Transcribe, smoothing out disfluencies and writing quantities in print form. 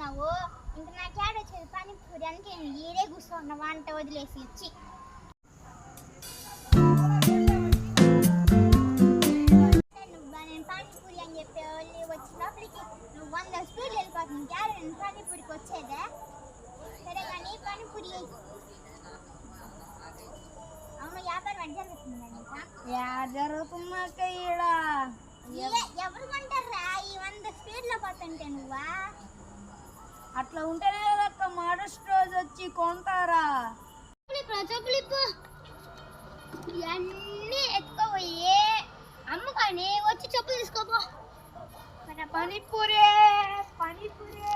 కూర్చున్నావు. ఇంక నా క్యాడ్ వచ్చేది పానీపూరి అంటే నేను ఈడే కూర్చున్నా వంట వదిలేసి ఇచ్చి. నేను పానీపూరి అని చెప్పి వచ్చినప్పటికి నువ్వు 100 స్పీడ్లు వెళ్ళిపోతుంది. క్యాడ్ నేను పానీపూరికి వచ్చేదే. సరే కానీ పానీపూరి అవును వ్యాపారం ఎట్లా జరుగుతుందా నీకు? జరుగుతున్నాక ఎవరు కొంటారా ఈ 100 స్పీడ్లో పోతుంటే? నువ్వా అట్లా ఉంటేనే కదా మరుసటి రోజు వచ్చి కొంటారా? చెప్పులిప్పు ఇవన్నీ ఎత్తుకోపోయి అమ్ముకొని వచ్చి చెప్పులు తీసుకోపో. పానీపూరి పానీపూరి